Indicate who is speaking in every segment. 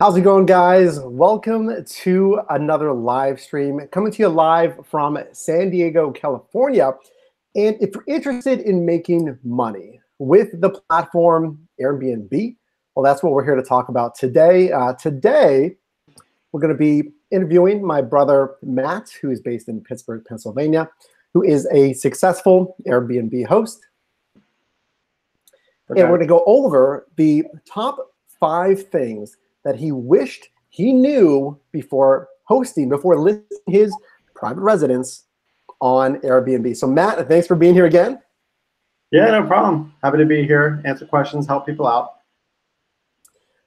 Speaker 1: How's it going, guys? Welcome to another live stream coming to you live from San Diego, California. And if you're interested in making money with the platform Airbnb, well, that's what we're here to talk about today. Today, we're going to be interviewing my brother, Matt, who is based in Pittsburgh, Pennsylvania, who is a successful Airbnb host.
Speaker 2: Okay.
Speaker 1: And we're going to go over the top 5 things that he wished he knew before listing his private residence on Airbnb. So Matt, thanks for being here again.
Speaker 2: Yeah, no problem. Happy to be here, answer questions, help people out.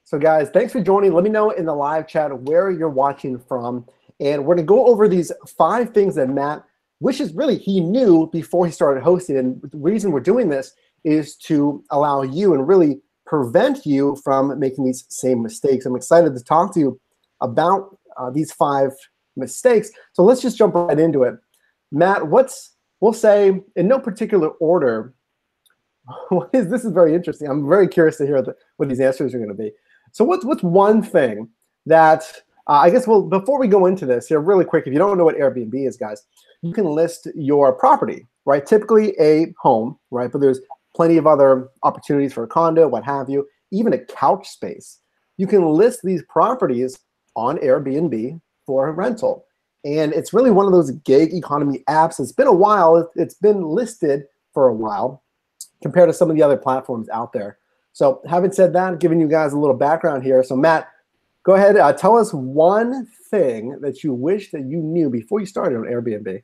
Speaker 1: So guys, thanks for joining. Let me know in the live chat where you're watching from. And we're gonna go over these 5 things that Matt wishes really he knew before he started hosting. And the reason we're doing this is to allow you and really prevent you from making these same mistakes. I'm excited to talk to you about these 5 mistakes. So let's just jump right into it. Matt, we'll say in no particular order, this is very interesting. I'm very curious to hear what these answers are going to be. So what's one thing that, I guess, well, before we go into this here really quick, if you don't know what Airbnb is, guys, you can list your property, right? Typically a home, right? But there's plenty of other opportunities for a condo, what have you, even a couch space. You can list these properties on Airbnb for a rental. And it's really one of those gig economy apps. It's been a while. It's been listed for a while compared to some of the other platforms out there. So having said that, giving you guys a little background here. So Matt, go ahead. Tell us one thing that you wish that you knew before you started on Airbnb.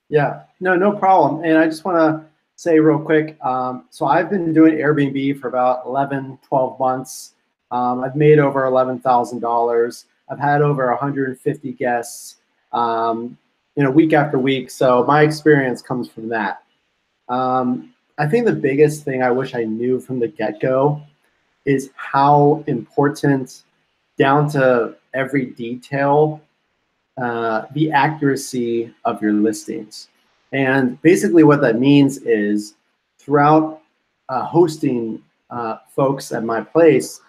Speaker 2: Yeah, no problem. And I just want to say real quick, so I've been doing Airbnb for about 11, 12 months. I've made over $11,000. I've had over 150 guests, week after week. So my experience comes from that. I think the biggest thing I wish I knew from the get-go is how important, down to every detail, the accuracy of your listings. And basically what that means is throughout hosting folks at my place,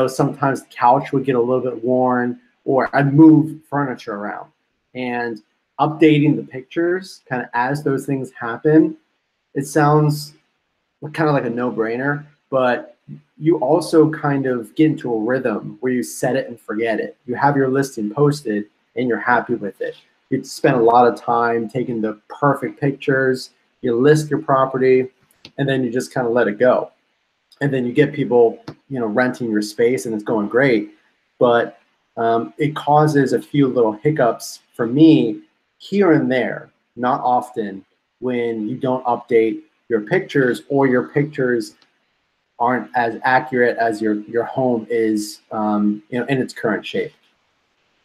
Speaker 2: sometimes the couch would get a little bit worn, or I'd move furniture around. And updating the pictures kind of as those things happen, it sounds kind of like a no-brainer, but you also kind of get into a rhythm where you set it and forget it. You have your listing posted and you're happy with it. You spend a lot of time taking the perfect pictures, you list your property, and then you just kind of let it go. And then you get people, renting your space, and it's going great. But it causes a few little hiccups for me here and there, not often, when you don't update your pictures, or your pictures aren't as accurate as your home is, in its current shape.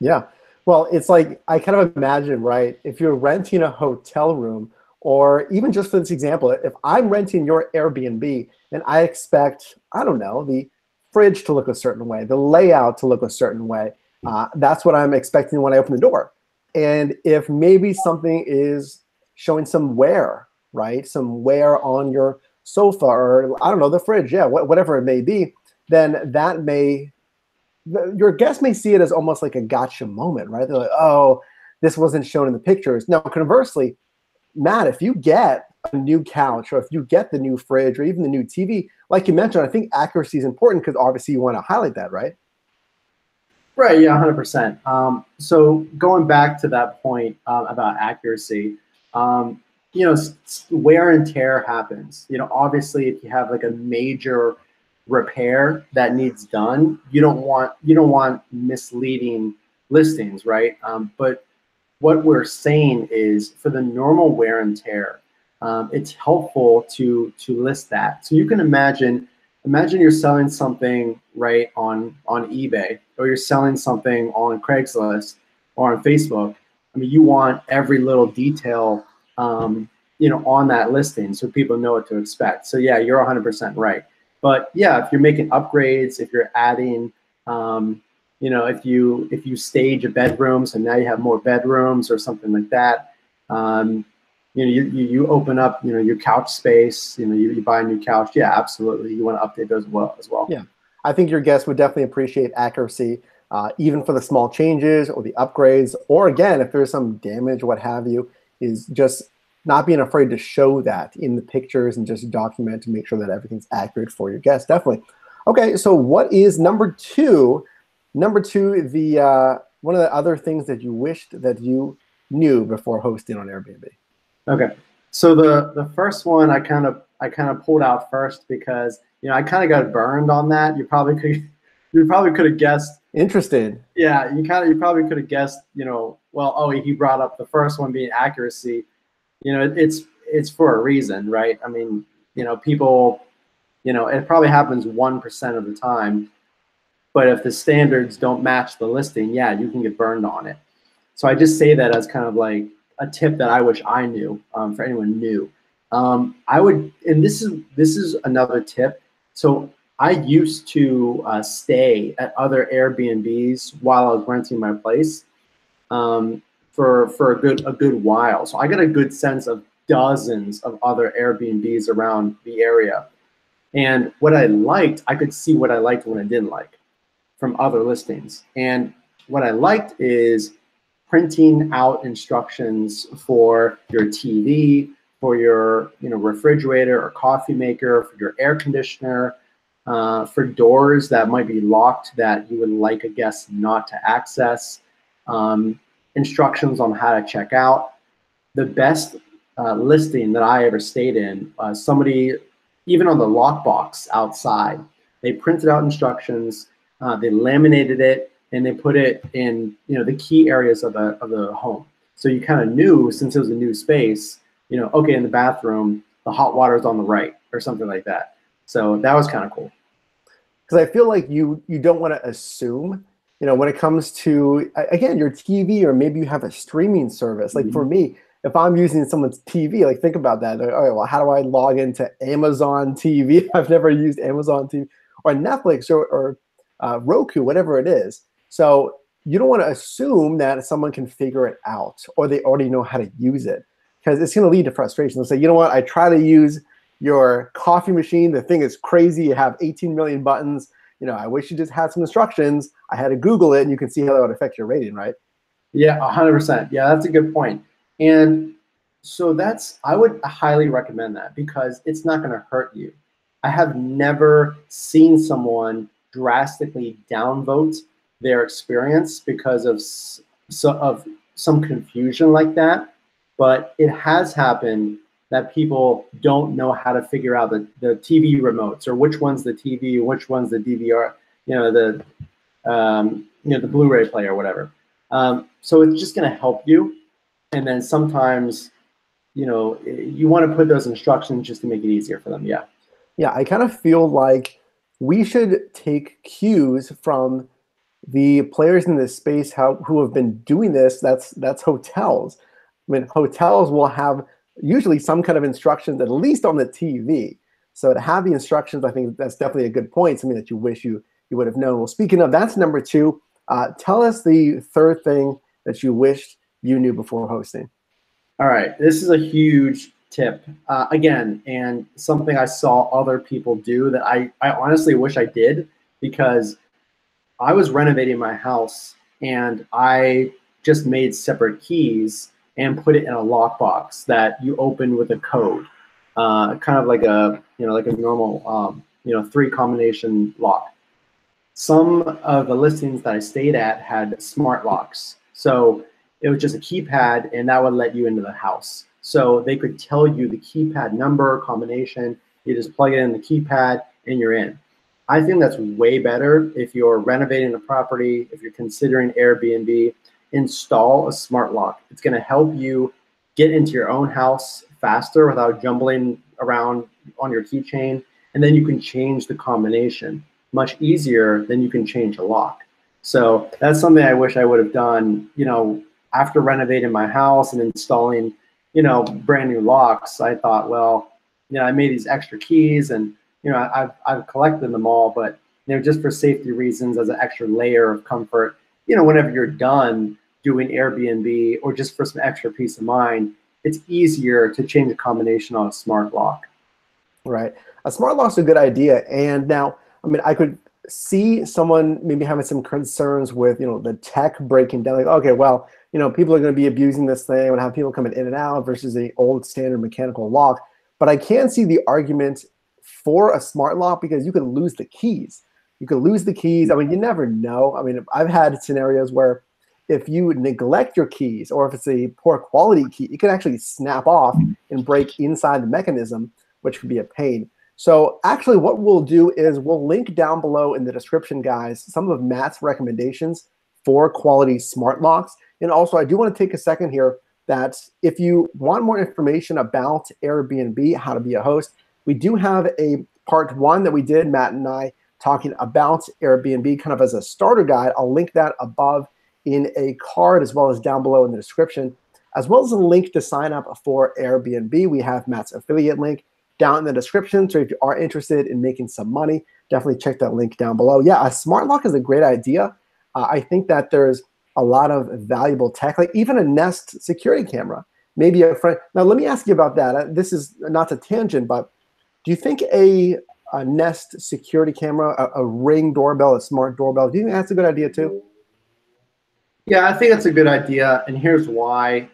Speaker 1: Yeah. Well, it's like, I kind of imagine, right, if you're renting a hotel room, or even just for this example, if I'm renting your Airbnb and I expect, I don't know, the fridge to look a certain way, the layout to look a certain way, that's what I'm expecting when I open the door. And if maybe something is showing some wear, right, some wear on your sofa, or I don't know, the fridge, yeah, whatever it may be, then that may, your guests may see it as almost like a gotcha moment, right? They're like, oh, this wasn't shown in the pictures. Now, conversely, Matt, if you get a new couch, or if you get the new fridge, or even the new TV, like you mentioned, I think accuracy is important, because obviously you want to highlight that, right?
Speaker 2: Right, yeah, 100%. So going back to that point about accuracy, wear and tear happens. Obviously, if you have like a major repair that needs done, you don't want misleading listings, right? But what we're saying is, for the normal wear and tear, it's helpful to list that. So you can imagine you're selling something, right, on eBay, or you're selling something on Craigslist or on Facebook. I mean, you want every little detail on that listing, so people know what to expect. So yeah, you're 100% right. But yeah, if you're making upgrades, if you're adding, if you stage a bedroom, so now you have more bedrooms or something like that, you open up, your couch space, you buy a new couch. Yeah, absolutely. You want to update those as well.
Speaker 1: Yeah. I think your guests would definitely appreciate accuracy. even for the small changes or the upgrades, or again, if there's some damage, what have you, is just not being afraid to show that in the pictures and just document to make sure that everything's accurate for your guests. Definitely. Okay, so what is number two? Number two, the one of the other things that you wished that you knew before hosting on Airbnb.
Speaker 2: Okay, so the first one I kind of pulled out first because I kind of got burned on that. You probably could have guessed.
Speaker 1: Interested.
Speaker 2: Yeah, you probably could have guessed. Well, oh, he brought up the first one being accuracy. It's for a reason, right? I mean, people, it probably happens 1% of the time. But if the standards don't match the listing, yeah, you can get burned on it. So I just say that as kind of like a tip that I wish I knew for anyone new. I would, and this is another tip. So I used to stay at other Airbnbs while I was renting my place for a good while. So I got a good sense of dozens of other Airbnbs around the area. And what I liked, I could see what I liked and what I didn't like from other listings. And what I liked is printing out instructions for your TV, for your refrigerator or coffee maker, for your air conditioner, for doors that might be locked that you would like a guest not to access, instructions on how to check out. The best listing that I ever stayed in, somebody, even on the lockbox outside, they printed out instructions, they laminated it, and they put it in the key areas of the home. So you kind of knew, since it was a new space, okay, in the bathroom, the hot water is on the right or something like that. So that was kind of cool.
Speaker 1: Because I feel like you don't want to assume, when it comes to, again, your TV, or maybe you have a streaming service. Like for me, if I'm using someone's TV, like think about that. Like, oh, well, how do I log into Amazon TV? I've never used Amazon TV or Netflix or Roku, whatever it is. So you don't want to assume that someone can figure it out or they already know how to use it, because it's going to lead to frustration. They'll say, you know what, I try to use your coffee machine. The thing is crazy. You have 18 million buttons. I wish you just had some instructions. I had to Google it, and you can see how that would affect your rating, right?
Speaker 2: Yeah, 100%. Yeah, that's a good point. And so I would highly recommend that, because it's not going to hurt you. I have never seen someone drastically downvote their experience because of some confusion like that. But it has happened that people don't know how to figure out the TV remotes, or which one's the TV, which one's the DVR, the Blu-ray player or whatever. So it's just going to help you. And then sometimes, you want to put those instructions just to make it easier for them. Yeah.
Speaker 1: Yeah, I kind of feel like we should take cues from the players in this space who have been doing this. That's hotels. I mean, hotels will have usually some kind of instructions, at least on the TV. So to have the instructions, I think that's definitely a good point, something that you wish you would have known. Well, speaking of, that's number two. Tell us the third thing that you wished you knew before hosting.
Speaker 2: All right, this is a huge tip. Again, and something I saw other people do that I honestly wish I did, because I was renovating my house and I just made separate keys and put it in a lockbox that you open with a code, kind of like a normal 3 combination lock. Some of the listings that I stayed at had smart locks, so it was just a keypad, and that would let you into the house. So they could tell you the keypad number, combination. You just plug it in the keypad, and you're in. I think that's way better if you're renovating a property, if you're considering Airbnb. Install a smart lock. It's going to help you get into your own house faster without jumbling around on your keychain, and then you can change the combination much easier than you can change a lock. So that's something I wish I would have done, after renovating my house and installing, brand new locks. I thought, well, I made these extra keys, and I've collected them all, but just for safety reasons, as an extra layer of comfort, whenever you're done doing Airbnb, or just for some extra peace of mind, it's easier to change a combination on a smart lock.
Speaker 1: Right. A smart lock's a good idea. And now, I mean, I could see someone maybe having some concerns with, the tech breaking down, like, okay, well, people are going to be abusing this thing and have people coming in and out versus the old standard mechanical lock. But I can see the argument for a smart lock because you can lose the keys. You can lose the keys. I mean, you never know. I mean, I've had scenarios where if you neglect your keys or if it's a poor quality key, it can actually snap off and break inside the mechanism, which could be a pain. So actually what we'll do is we'll link down below in the description, guys, some of Matt's recommendations for quality smart locks. And also I do want to take a second here that if you want more information about Airbnb, how to be a host, we do have a part 1 that we did, Matt and I, talking about Airbnb kind of as a starter guide. I'll link that above in a card as well as down below in the description, as well as a link to sign up for Airbnb. We have Matt's affiliate link down in the description. So if you are interested in making some money, definitely check that link down below. Yeah, a smart lock is a great idea. I think that there's a lot of valuable tech, like even a Nest security camera. Maybe a friend. Now, let me ask you about that. This is not a tangent, but do you think a Nest security camera, a Ring doorbell, a smart doorbell, do you think that's a good idea too?
Speaker 2: Yeah, I think that's a good idea, and here's why.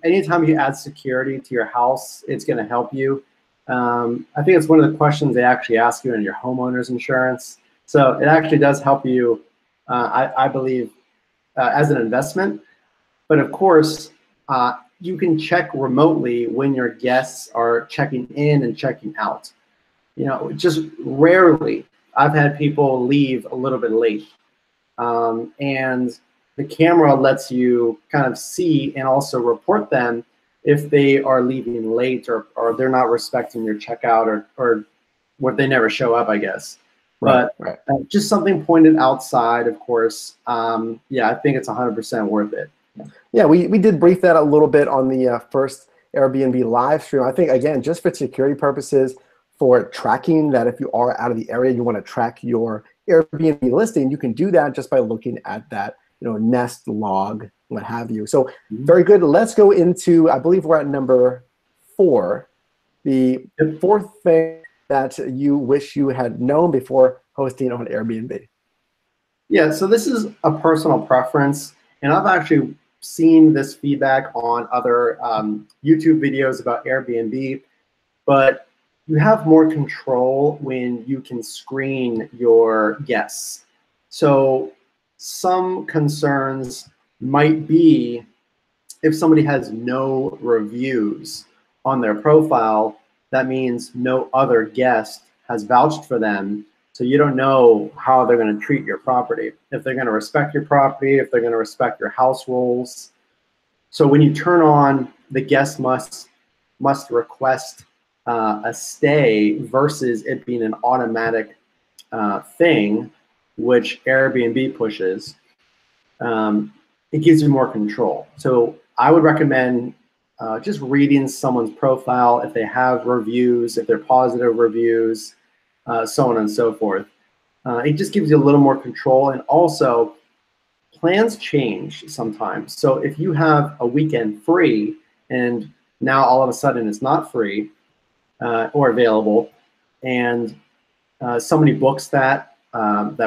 Speaker 2: Anytime you add security to your house, it's going to help you. I think it's one of the questions they actually ask you in your homeowner's insurance. So it actually does help you, I believe, as an investment. But of course, you can check remotely when your guests are checking in and checking out. Just rarely. I've had people leave a little bit late. And the camera lets you kind of see and also report them if they are leaving late or they're not respecting your checkout or what they never show up, I guess.
Speaker 1: Right,
Speaker 2: but just something pointed outside, of course. Yeah, I think it's 100% worth it.
Speaker 1: Yeah, we did brief that a little bit on the first Airbnb live stream. I think, again, just for security purposes, for tracking that if you are out of the area, you want to track your Airbnb listing, you can do that just by looking at that, Nest log, what have you. So very good. Let's go into, I believe we're at number 4, the 4th thing that you wish you had known before hosting on Airbnb.
Speaker 2: Yeah, so this is a personal preference, and I've actually seen this feedback on other YouTube videos about Airbnb, but you have more control when you can screen your guests. So some concerns might be if somebody has no reviews on their profile, that means no other guest has vouched for them. So you don't know how they're going to treat your property, if they're going to respect your property, if they're going to respect your house rules. So when you turn on the guest must request a stay versus it being an automatic thing, which Airbnb pushes, it gives you more control. So I would recommend just reading someone's profile if they have reviews, if they're positive reviews, so on and so forth. It just gives you a little more control, and also plans change sometimes. So if you have a weekend free and now all of a sudden it's not free or available, and somebody books that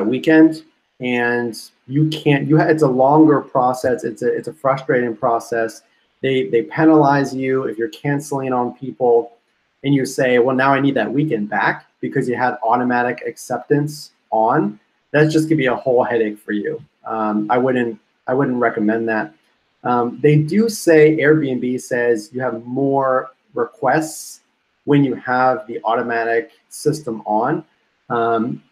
Speaker 2: weekend, and you can't, it's a longer process, it's a frustrating process. They penalize you if you're canceling on people, and you say, well, now I need that weekend back because you had automatic acceptance on. That's just gonna be a whole headache for you. I wouldn't recommend that. They do say, Airbnb says you have more requests when you have the automatic system on,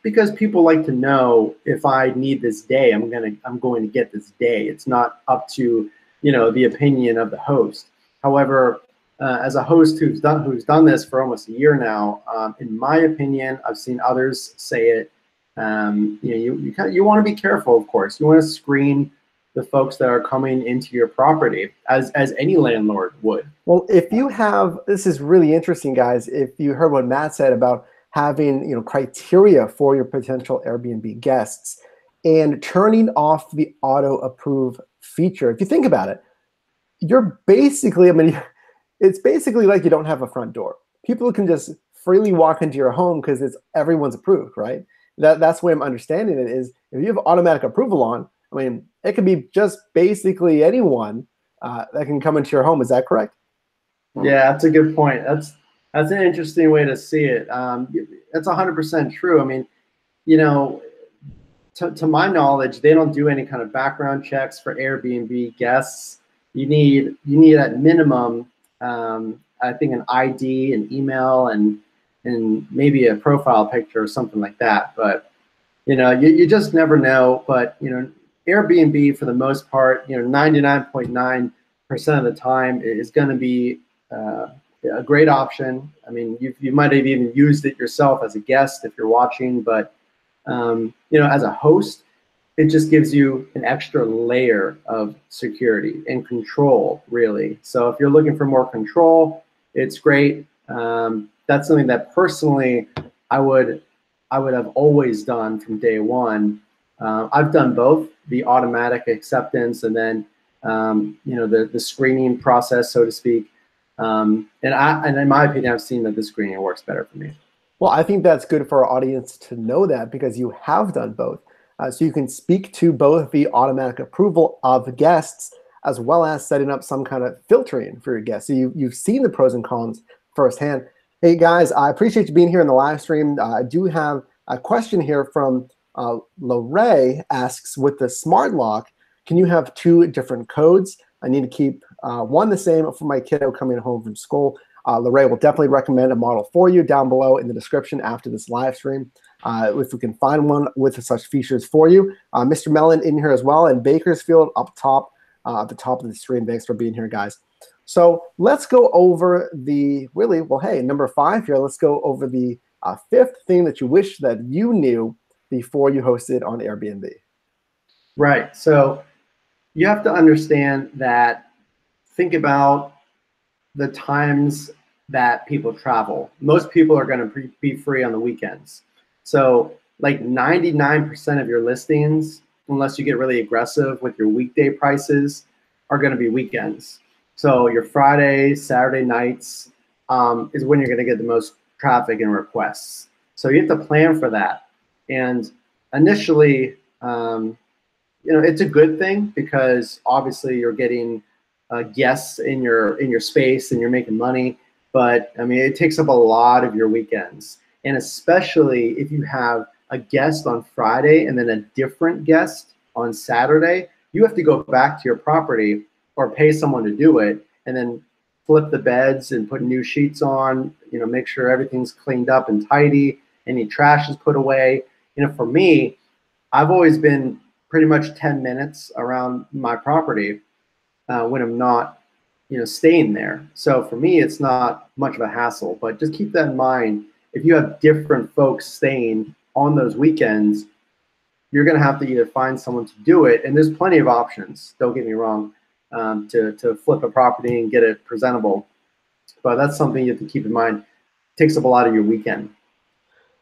Speaker 2: because people like to know, if I need this day, I'm going to get this day. It's not up to the opinion of the host. However, as a host who's done this for almost a year now, in my opinion, I've seen others say it. You want to be careful, of course. You want to screen the folks that are coming into your property as any landlord would.
Speaker 1: Well, if you have, this is really interesting, guys. If you heard what Matt said about having criteria for your potential Airbnb guests and turning off the auto approve feature, if you think about it, you're basically, it's basically like you don't have a front door. People can just freely walk into your home because everyone's approved, right? that's the way I'm understanding it is if you have automatic approval on, I mean, it could be just basically anyone that can come into your home. Is that correct?
Speaker 2: Yeah, that's a good point. That's an interesting way to see it. That's 100% true. I mean, you know, to my knowledge, they don't do any kind of background checks for Airbnb guests. You need at minimum, I think, an ID, an email, and maybe a profile picture or something like that. But you just never know. But Airbnb for the most part, 99.9% of the time is going to be a great option. I mean, you might have even used it yourself as a guest if you're watching, but as a host, it just gives you an extra layer of security and control, really. So if you're looking for more control, it's great. That's something that personally I would have always done from day one. I've done both, the automatic acceptance and then the screening process, so to speak. And in my opinion, I've seen that the screening works better for me.
Speaker 1: Well, I think that's good for our audience to know that because you have done both. So you can speak to both the automatic approval of guests as well as setting up some kind of filtering for your guests. So you've seen the pros and cons firsthand. Hey guys, I appreciate you being here in the live stream. I do have a question here from Lorraine asks, with the smart lock, can you have 2 different codes? I need to keep one the same for my kiddo coming home from school. Lorraine will definitely recommend a model for you down below in the description after this live stream. If we can find one with such features for you. Mr. Mellon in here as well, and Bakersfield up top, at the top of the stream. Thanks for being here, guys. So let's go over number 5 here. Let's go over the 5th thing that you wish that you knew before you hosted on Airbnb.
Speaker 2: Right. So you have to understand that, think about the times that people travel. Most people are going to be free on the weekends. So like 99% of your listings, unless you get really aggressive with your weekday prices, are going to be weekends. So your Friday, Saturday nights is when you're going to get the most traffic and requests. So you have to plan for that. And initially, it's a good thing because obviously you're getting guests in your space and you're making money. But I mean, it takes up a lot of your weekends. And especially if you have a guest on Friday and then a different guest on Saturday, you have to go back to your property or pay someone to do it and then flip the beds and put new sheets on, make sure everything's cleaned up and tidy, any trash is put away. For me, I've always been pretty much 10 minutes around my property when I'm not, staying there. So for me, it's not much of a hassle, but just keep that in mind. If you have different folks staying on those weekends, you're going to have to either find someone to do it, and there's plenty of options, don't get me wrong, to flip a property and get it presentable. But that's something you have to keep in mind. It takes up a lot of your weekend.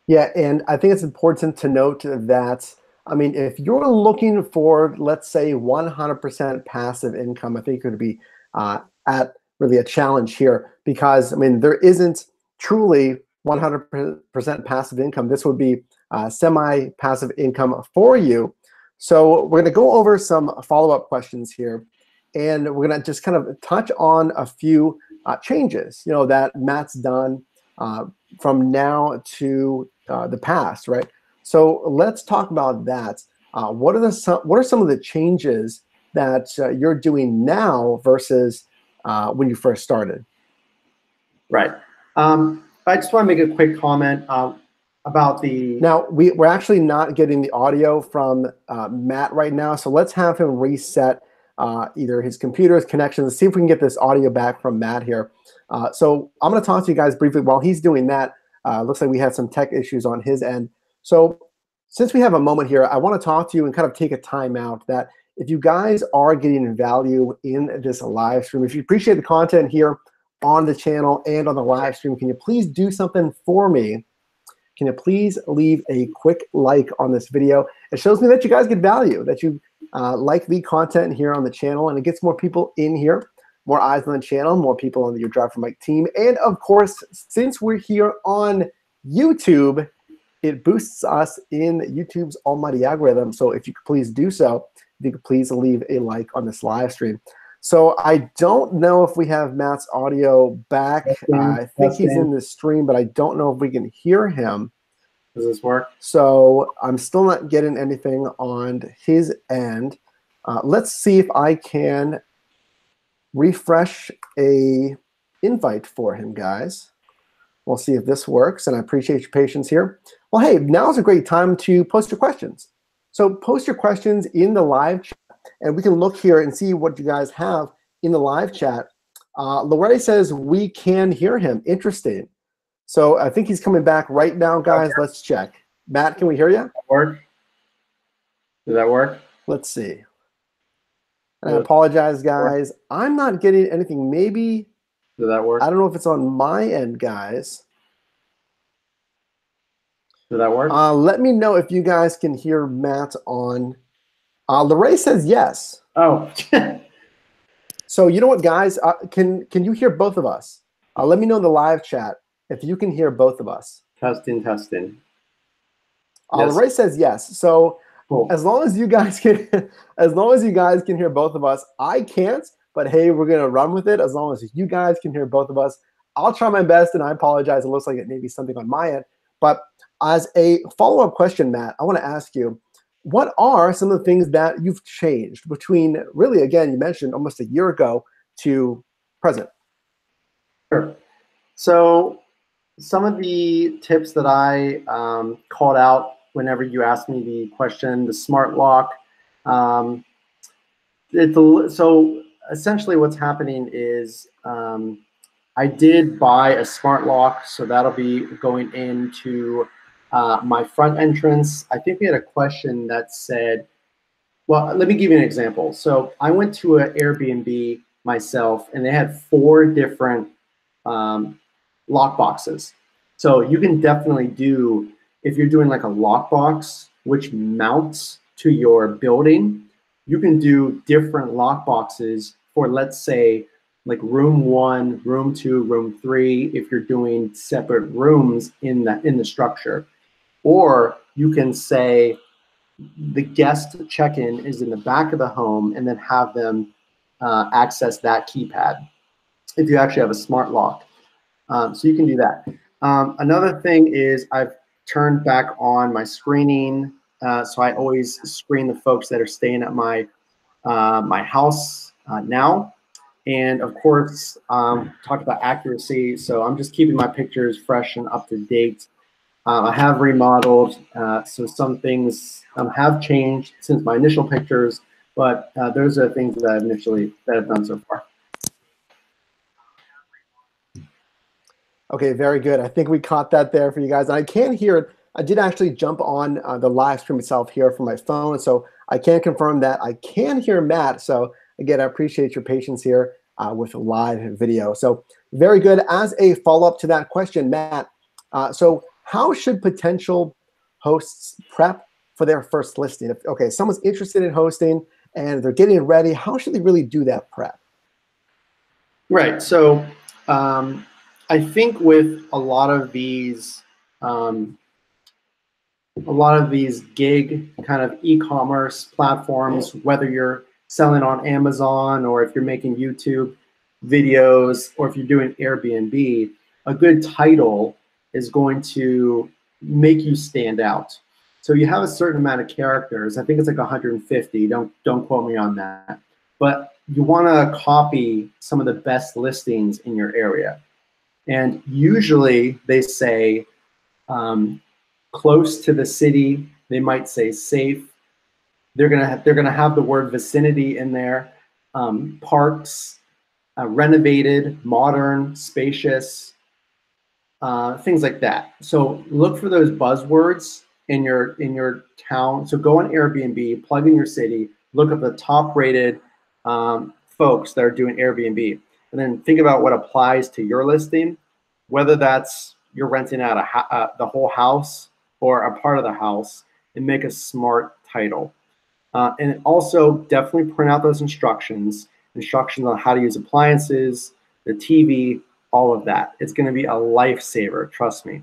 Speaker 1: Yeah, and I think it's important to note that, I mean, if you're looking for, let's say, 100% passive income, I think it would be at really a challenge here because, I mean, there isn't truly 100% passive income. This would be semi-passive income for you. So we're going to go over some follow-up questions here, and we're going to just kind of touch on a few changes, that Matt's done from now to the past, right? So let's talk about that. What are some of the changes that you're doing now versus when you first started?
Speaker 2: Right. I just want to make a quick comment about the.
Speaker 1: Now we're actually not getting the audio from Matt right now, so let's have him reset either his computer's connection. Let's see if we can get this audio back from Matt here. So I'm going to talk to you guys briefly while he's doing that. Looks like we had some tech issues on his end. So since we have a moment here, I want to talk to you and kind of take a time out that if you guys are getting value in this live stream, if you appreciate the content here on the channel and on the live stream, can you please do something for me? Can you please leave a quick like on this video? It shows me that you guys get value, that you like the content here on the channel, and it gets more people in here, more eyes on the channel, more people on your Drive for Mike team. And of course, since we're here on YouTube, it boosts us in YouTube's almighty algorithm. So if you could please do so, if you could please leave a like on this live stream. So I don't know if we have Matt's audio back. I think he's in the stream, but I don't know if we can hear him.
Speaker 2: Does this work?
Speaker 1: So I'm still not getting anything on his end. Let's see if I can refresh a invite for him, guys. We'll see if this works, and I appreciate your patience here. Well, hey, now's a great time to post your questions. So post your questions in the live chat, and we can look here and see what you guys have in the live chat. Loretta says we can hear him. Interesting. So I think he's coming back right now, guys. Let's check. Matt, can we hear you?
Speaker 2: Work? Does that work?
Speaker 1: Let's see. And I apologize, guys. I'm not getting anything. Maybe.
Speaker 2: Does that work?
Speaker 1: I don't know if it's on my end, guys.
Speaker 2: Does that work?
Speaker 1: Let me know if you guys can hear Matt on. Lorraine says yes.
Speaker 2: Oh.
Speaker 1: So you know what, guys? Can you hear both of us? Let me know in the live chat if you can hear both of us.
Speaker 2: Testing, testing.
Speaker 1: Yes. Lorraine says yes. So
Speaker 2: cool.
Speaker 1: as long as you guys can hear both of us, I can't. But hey, we're gonna run with it as long as you guys can hear both of us. I'll try my best, and I apologize. It looks like it may be something on my end. But as a follow-up question, Matt, I want to ask you, what are some of the things that you've changed between, really, again, you mentioned almost a year ago to present?
Speaker 2: Sure. So some of the tips that I called out whenever you asked me the question, the smart lock. So essentially what's happening is I did buy a smart lock, so that'll be going into my front entrance. I think we had a question that said, well, let me give you an example. So I went to an Airbnb myself, and they had 4 different lock boxes. So you can definitely do, if you're doing like a lock box, which mounts to your building, you can do different lock boxes for, let's say, like room 1, room 2, room 3, if you're doing separate rooms in the structure. Or you can say the guest check-in is in the back of the home, and then have them access that keypad if you actually have a smart lock. So you can do that. Another thing is I've turned back on my screening. So I always screen the folks that are staying at my house now. And of course, talk about accuracy. So I'm just keeping my pictures fresh and up to date. I have remodeled, so some things have changed since my initial pictures, but those are things that I've done so far.
Speaker 1: Okay, very good. I think we caught that there for you guys. And I can hear it. I did actually jump on the live stream itself here from my phone, so I can confirm that I can hear Matt. So again, I appreciate your patience here with live video. So very good. As a follow-up to that question, Matt, so how should potential hosts prep for their first listing? If someone's interested in hosting and they're getting ready, how should they really do that prep?
Speaker 2: Right. So I think with a lot of these gig kind of e-commerce platforms, whether you're selling on Amazon or if you're making YouTube videos or if you're doing Airbnb, a good title is going to make you stand out. So you have a certain amount of characters. I think it's like 150. Don't quote me on that. But you want to copy some of the best listings in your area. And usually they say close to the city. They might say safe. They're gonna have the word vicinity in there. Parks, renovated, modern, spacious, things like that. So look for those buzzwords in your town. So go on Airbnb, plug in your city, look up the top rated folks that are doing Airbnb, and then think about what applies to your listing, whether that's you're renting out the whole house or a part of the house, and make a smart title. And also definitely print out those instructions on how to use appliances, the TV, all of that. It's going to be a lifesaver, trust me.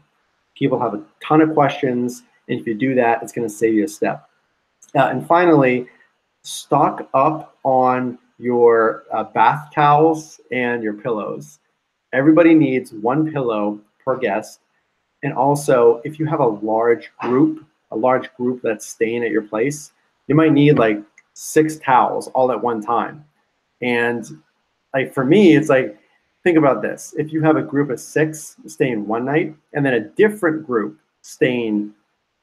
Speaker 2: People have a ton of questions, and if you do that, it's going to save you a step. And finally, stock up on your bath towels and your pillows. Everybody needs one pillow per guest. And also, if you have a large group that's staying at your place, you might need like 6 towels all at one time. And like for me, it's like, think about this. If you have a group of 6 staying one night and then a different group staying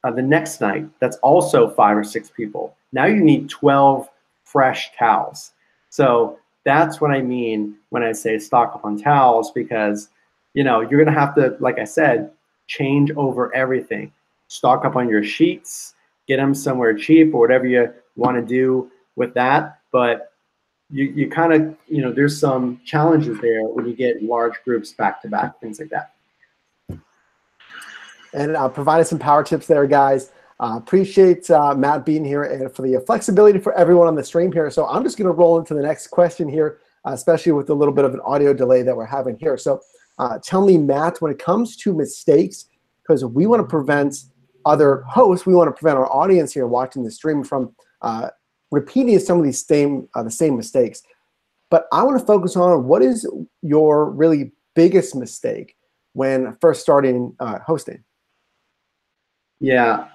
Speaker 2: the next night, that's also 5 or 6 people. Now you need 12 fresh towels. So that's what I mean when I say stock up on towels, because you're going to have to, like I said, change over everything. Stock up on your sheets, get them somewhere cheap or whatever you want to do with that. But you kind of, there's some challenges there when you get large groups back to back, things like that.
Speaker 1: And provided some power tips there, guys. Appreciate Matt being here and for the flexibility for everyone on the stream here. So I'm just going to roll into the next question here, especially with a little bit of an audio delay that we're having here. So tell me, Matt, when it comes to mistakes, because we want to prevent other hosts, we want to prevent our audience here watching the stream from repeating some of these the same mistakes. But I want to focus on what is your really biggest mistake when first starting hosting?
Speaker 2: Yeah,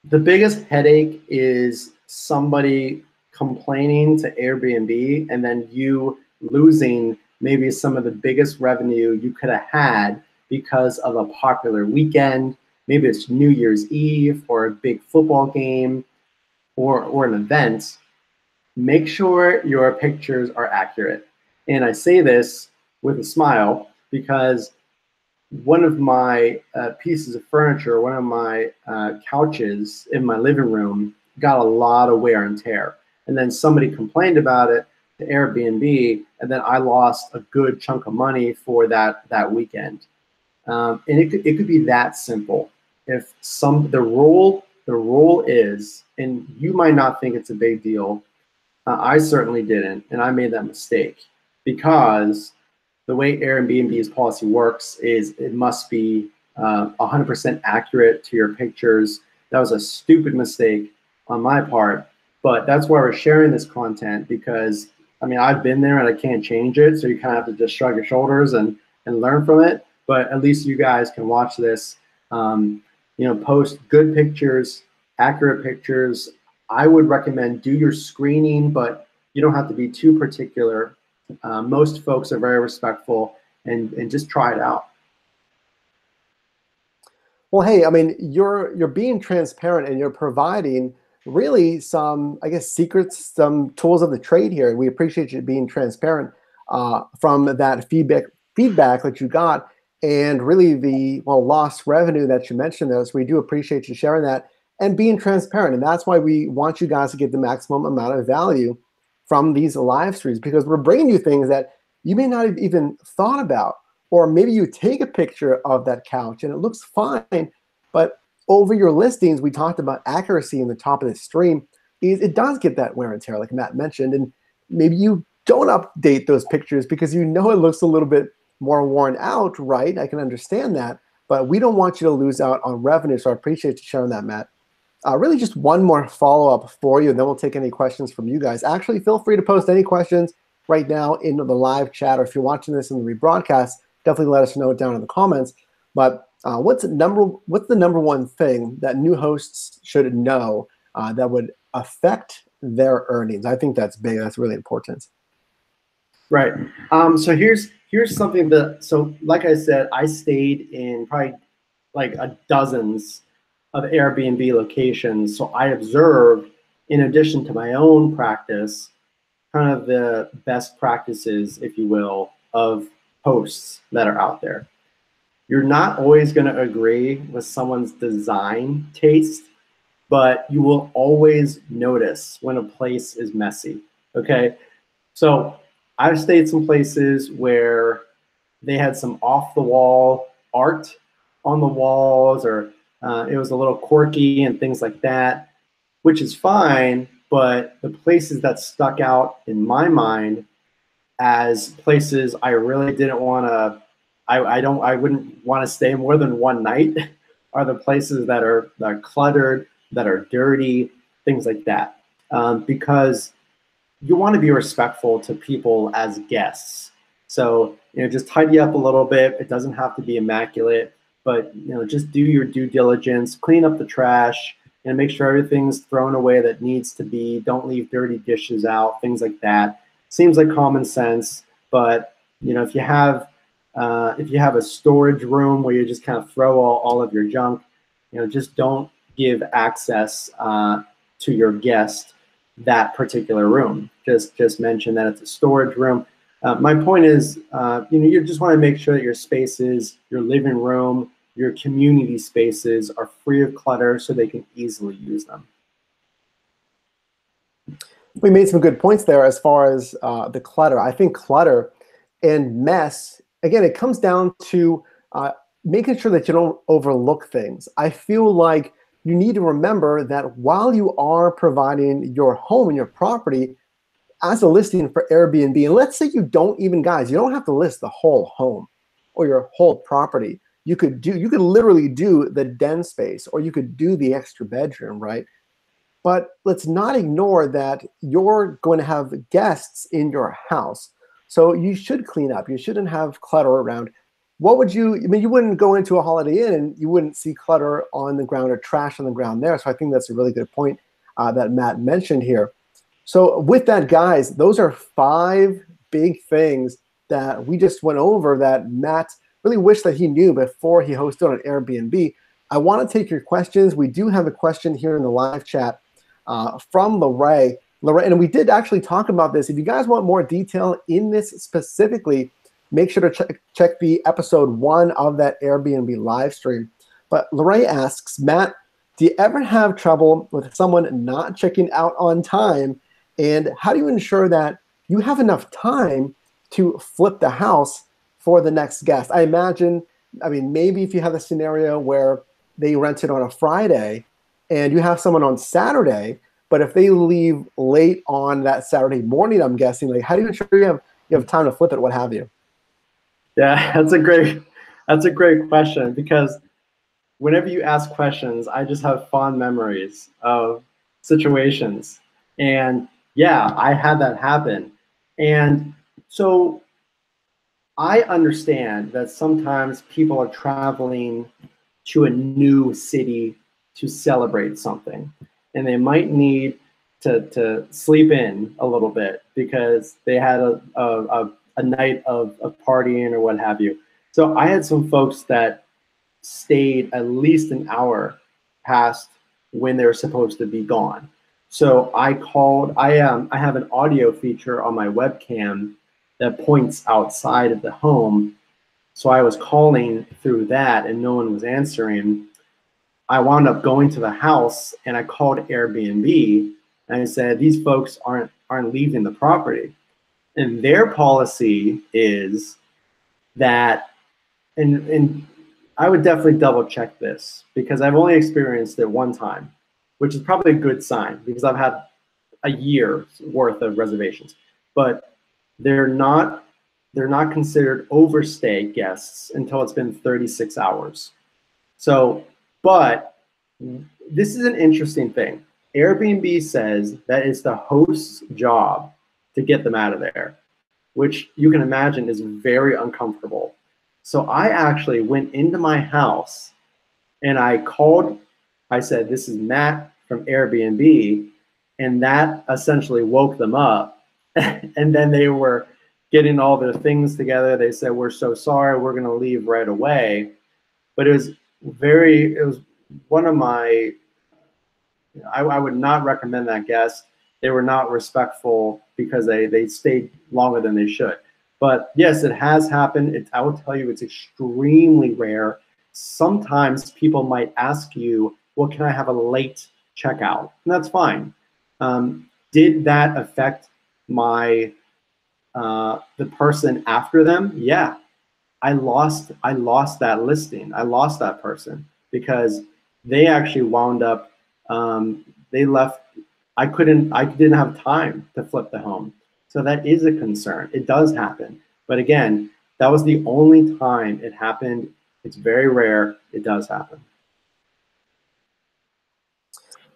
Speaker 2: the biggest headache is somebody complaining to Airbnb and then you losing maybe some of the biggest revenue you could have had because of a popular weekend. Maybe it's New Year's Eve or a big football game or an event. Make sure your pictures are accurate. And I say this with a smile because one of my pieces of furniture, one of my couches in my living room got a lot of wear and tear. And then somebody complained about it to Airbnb, and then I lost a good chunk of money for that weekend. And it could be that simple. If the rule is, and you might not think it's a big deal, I certainly didn't, and I made that mistake because the way Airbnb's policy works is it must be 100% accurate to your pictures. That was a stupid mistake on my part, but that's why we're sharing this content, because I mean, I've been there and I can't change it, so you kind of have to just shrug your shoulders and learn from it. But at least you guys can watch this. Post good pictures, accurate pictures. I would recommend do your screening, but you don't have to be too particular. Most folks are very respectful, and just try it out.
Speaker 1: Well, hey, I mean, you're being transparent and you're providing really some, I guess, secrets, some tools of the trade here. We appreciate you being transparent from that feedback that you got, and really the lost revenue that you mentioned there. So we do appreciate you sharing that and being transparent. And that's why we want you guys to get the maximum amount of value from these live streams, because we're bringing you things that you may not have even thought about. Or maybe you take a picture of that couch and it looks fine, but over your listings, we talked about accuracy in the top of the stream. It does get that wear and tear, like Matt mentioned, and maybe you don't update those pictures because you know it looks a little bit more worn out, right? I can understand that, but we don't want you to lose out on revenue, so I appreciate you sharing that, Matt. Really just one more follow-up for you, and then we'll take any questions from you guys. Actually, feel free to post any questions right now in the live chat, or if you're watching this in the rebroadcast, definitely let us know it down in the comments. But what's the number one thing that new hosts should know that would affect their earnings? I think that's big. That's really important.
Speaker 2: Right. So here's something so like I said, I stayed in probably like dozens of Airbnb locations. So I observed, in addition to my own practice, kind of the best practices, if you will, of hosts that are out there. You're not always going to agree with someone's design taste, but you will always notice when a place is messy, okay? So I've stayed some places where they had some off-the-wall art on the walls, or it was a little quirky and things like that, which is fine, but the places that stuck out in my mind as places I really didn't want to, I wouldn't want to stay more than one night, are the places that are cluttered, that are dirty, things like that. Because you want to be respectful to people as guests. So, just tidy up a little bit. It doesn't have to be immaculate, but, just do your due diligence, clean up the trash, and make sure everything's thrown away that needs to be. Don't leave dirty dishes out, things like that. Seems like common sense, but, if you have a storage room where you just kind of throw all of your junk, just don't give access to your guest that particular room. Just mention that it's a storage room. My point is, you just want to make sure that your spaces, your living room, your community spaces are free of clutter so they can easily use them.
Speaker 1: We made some good points there as far as the clutter. I think clutter and mess, again, it comes down to making sure that you don't overlook things. I feel like you need to remember that while you are providing your home and your property as a listing for Airbnb, and let's say you don't even, guys, you don't have to list the whole home or your whole property. You could literally do the den space, or you could do the extra bedroom, right? But let's not ignore that you're going to have guests in your house. So you should clean up. You shouldn't have clutter around. What would you wouldn't go into a Holiday Inn and you wouldn't see clutter on the ground or trash on the ground there. So I think that's a really good point that Matt mentioned here. So with that, guys, those are 5 big things that we just went over that Matt really wished that he knew before he hosted on Airbnb. I want to take your questions. We do have a question here in the live chat from Lorraine, and we did actually talk about this. If you guys want more detail in this specifically, make sure to check the episode 1 of that Airbnb live stream. But Lorraine asks, Matt, do you ever have trouble with someone not checking out on time? And how do you ensure that you have enough time to flip the house for the next guest? I imagine, maybe if you have a scenario where they rented on a Friday and you have someone on Saturday, but if they leave late on that Saturday morning, I'm guessing, like, how do you ensure you have time to flip it, what have you?
Speaker 2: Yeah, that's a great question, because whenever you ask questions, I just have fond memories of situations. And yeah, I had that happen. And so I understand that sometimes people are traveling to a new city to celebrate something, and they might need to sleep in a little bit because they had a night of partying or what have you. So I had some folks that stayed at least an hour past when they're supposed to be gone. So I called, I have an audio feature on my webcam that points outside of the home. So I was calling through that and no one was answering. I wound up going to the house and I called Airbnb and I said, these folks aren't leaving the property. And their policy is that, and I would definitely double check this because I've only experienced it one time, which is probably a good sign because I've had a year's worth of reservations. But they're not considered overstay guests until it's been 36 hours. So, but this is an interesting thing. Airbnb says that it's the host's job to get them out of there, which you can imagine is very uncomfortable. So I actually went into my house and I called, I said, this is Matt from Airbnb, and that essentially woke them up. And then they were getting all their things together. They said, we're so sorry, we're gonna leave right away. But it was one of my, I would not recommend that guest. They were not respectful because they stayed longer than they should. But yes, it has happened. I will tell you, it's extremely rare. Sometimes people might ask you, well, can I have a late checkout? And that's fine. Did that affect the person after them? Yeah, I lost that listing. I lost that person because they actually wound up, they left. I didn't have time to flip the home. So that is a concern. It does happen. But again, that was the only time it happened. It's very rare. It does happen.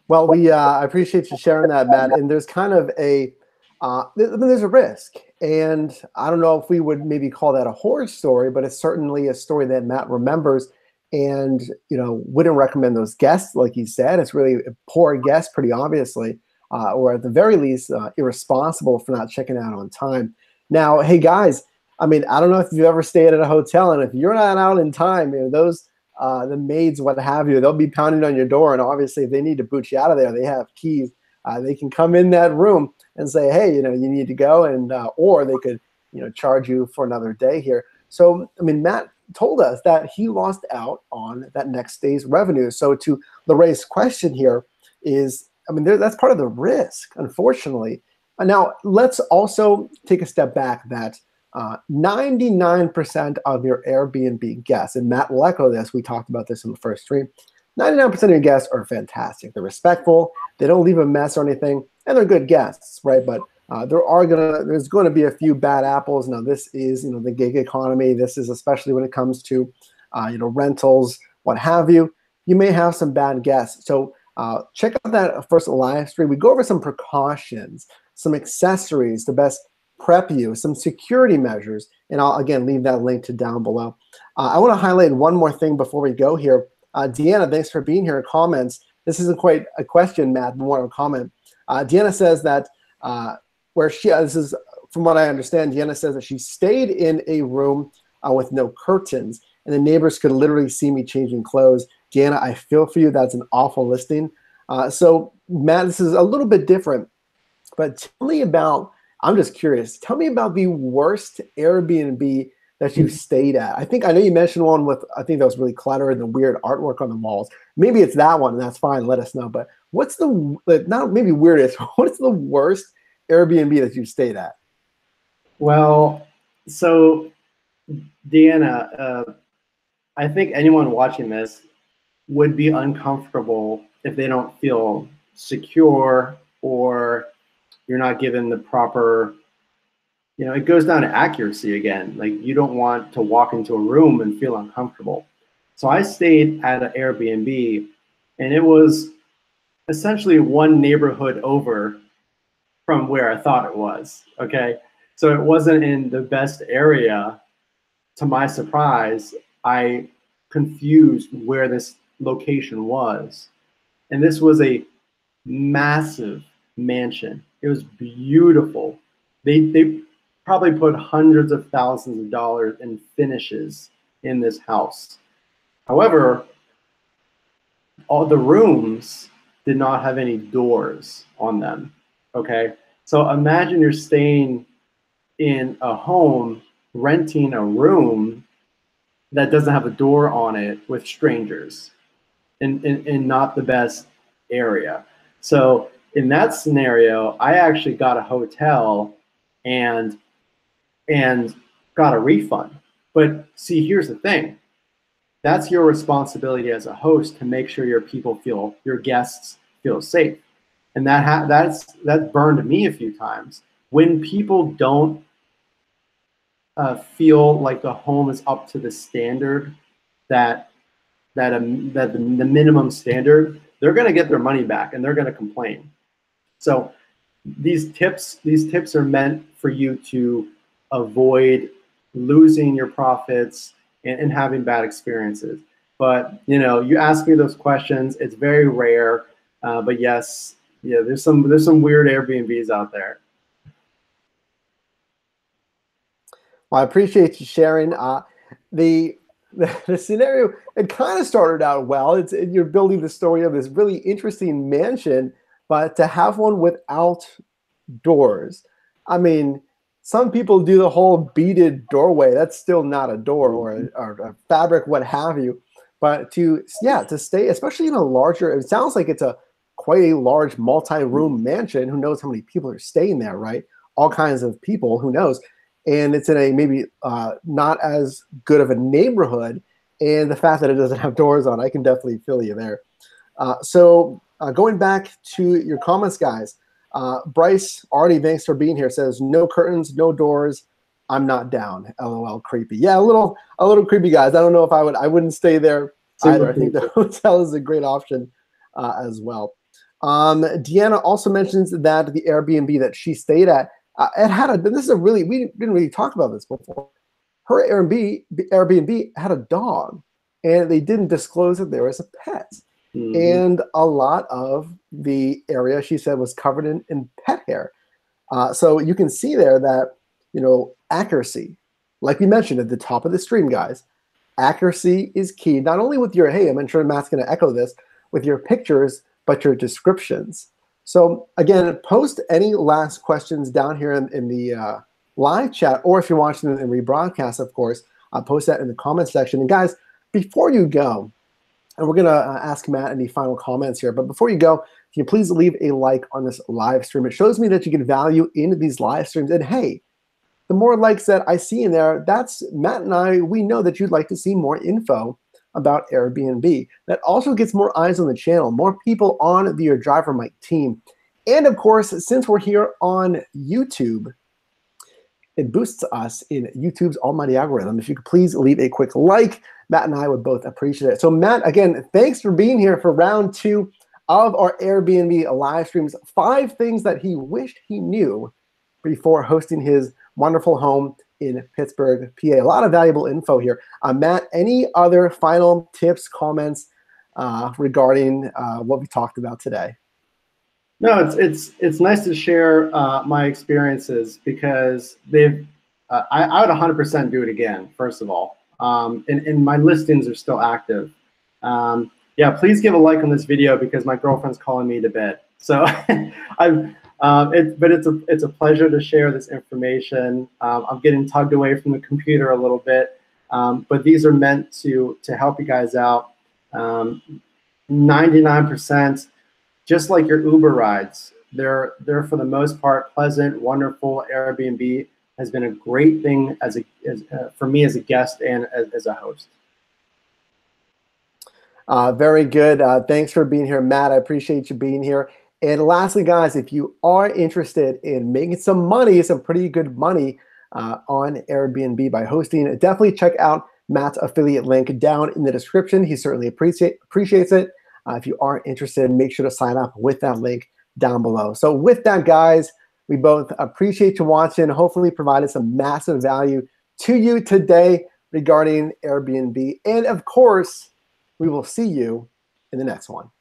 Speaker 1: Well, I appreciate you sharing that, Matt. And there's kind of there's a risk, and I don't know if we would maybe call that a horror story, but it's certainly a story that Matt remembers, and wouldn't recommend those guests, like you said. It's really a poor guest, pretty obviously, or at the very least, irresponsible for not checking out on time. Now, hey guys, I mean, I don't know if you've ever stayed at a hotel, and if you're not out in time, those the maids, what have you, they'll be pounding on your door, and obviously, if they need to boot you out of there, they have keys. They can come in that room and say, hey, you need to go, and or they could, charge you for another day here. So, I mean, Matt told us that he lost out on that next day's revenue. So, to Lorraine's question here is, I mean, that's part of the risk, unfortunately. Now, let's also take a step back that 99% of your Airbnb guests, and Matt will echo this, we talked about this in the first stream, 99% of your guests are fantastic. They're respectful. They don't leave a mess or anything, and they're good guests, right? But there's going to be a few bad apples. Now, this is the gig economy. This is especially when it comes to rentals, what have you. You may have some bad guests. So check out that first live stream. We go over some precautions, some accessories to best prep you, some security measures, and I'll again leave that link to down below. I want to highlight one more thing before we go here. Deanna, thanks for being here in comments. This isn't quite a question, Matt, but more of a comment. Deanna says that this is from what I understand, Deanna says that she stayed in a room with no curtains, and the neighbors could literally see me changing clothes. Deanna, I feel for you. That's an awful listing. So, Matt, this is a little bit different, but tell me about, I'm just curious, tell me about the worst Airbnb that you stayed at. I know you mentioned one with, I think that was really cluttered and the weird artwork on the walls. Maybe it's that one, and that's fine. Let us know. But what's not maybe weirdest, what's the worst Airbnb that you stayed at?
Speaker 2: Well, so Deanna, I think anyone watching this would be uncomfortable if they don't feel secure, or you're not given the proper, it goes down to accuracy again. Like, you don't want to walk into a room and feel uncomfortable. So I stayed at an Airbnb, and it was essentially one neighborhood over from where I thought it was, okay? So it wasn't in the best area. To my surprise, I confused where this location was. And this was a massive mansion. It was beautiful. They probably put hundreds of thousands of dollars in finishes in this house. However, all the rooms did not have any doors on them, okay? So imagine you're staying in a home, renting a room that doesn't have a door on it with strangers in not the best area. So in that scenario, I actually got a hotel and got a refund. But see, here's the thing. That's your responsibility as a host to make sure your guests feel safe. And that's burned me a few times. When people don't feel like the home is up to the standard that the minimum standard, they're going to get their money back and they're going to complain. So these tips are meant for you to avoid losing your profits and having bad experiences. But you ask me those questions. It's very rare, but yes, yeah, there's some weird Airbnbs out there.
Speaker 1: Well, I appreciate you sharing. The scenario, it kind of started out well. You're building the story of this really interesting mansion, but to have one without doors, I mean, some people do the whole beaded doorway. That's still not a door or a fabric, what have you. But to stay, especially in a larger, it sounds like it's quite a large multi-room mansion. Who knows how many people are staying there, right? All kinds of people, who knows? And it's in a maybe not as good of a neighborhood. And the fact that it doesn't have doors on, I can definitely feel you there. So going back to your comments, guys, Bryce, Artie, thanks for being here, says, no curtains, no doors. I'm not down. LOL, creepy. Yeah, a little creepy, guys. I don't know if I wouldn't stay there either. I think the hotel is a great option as well. Deanna also mentions that the Airbnb that she stayed at, it had a, this is a really, we didn't really talk about this before. Her Airbnb had a dog, and they didn't disclose that there was a pet. And a lot of the area, she said, was covered in pet hair. So you can see there that, you know, accuracy, like we mentioned at the top of the stream, guys, accuracy is key, not only with your, hey, I'm sure Matt's going to echo this, with your pictures, but your descriptions. So again, post any last questions down here in the live chat, or if you're watching it in rebroadcast, of course, post that in the comment section. And guys, before you go, and we're going to ask Matt any final comments here, but before you go, can you please leave a like on this live stream? It shows me that you get value in these live streams. And hey, the more likes that I see in there, that's Matt and I, we know that you'd like to see more info about Airbnb. That also gets more eyes on the channel, more people on the Your Driver Mike team. And of course, since we're here on YouTube, it boosts us in YouTube's almighty algorithm. If you could please leave a quick like, Matt and I would both appreciate it. So Matt, again, thanks for being here for round 2 of our Airbnb live streams. 5 things that he wished he knew before hosting his wonderful home in Pittsburgh, PA. A lot of valuable info here. Matt, any other final tips, comments regarding what we talked about today?
Speaker 2: No, it's nice to share my experiences, because they've I would 100% do it again. First of all, and my listings are still active. Yeah, please give a like on this video, because my girlfriend's calling me to bed. So it's a pleasure to share this information. I'm getting tugged away from the computer a little bit, but these are meant to help you guys out. 99%. Just like your Uber rides, they're for the most part pleasant, wonderful. Airbnb has been a great thing for me as a guest and as a host.
Speaker 1: Very good. Thanks for being here, Matt. I appreciate you being here. And lastly, guys, if you are interested in making some money, some pretty good money on Airbnb by hosting, definitely check out Matt's affiliate link down in the description. He certainly appreciates it. If you are interested, make sure to sign up with that link down below. So with that, guys, we both appreciate you watching. Hopefully provided some massive value to you today regarding Airbnb. And of course, we will see you in the next one.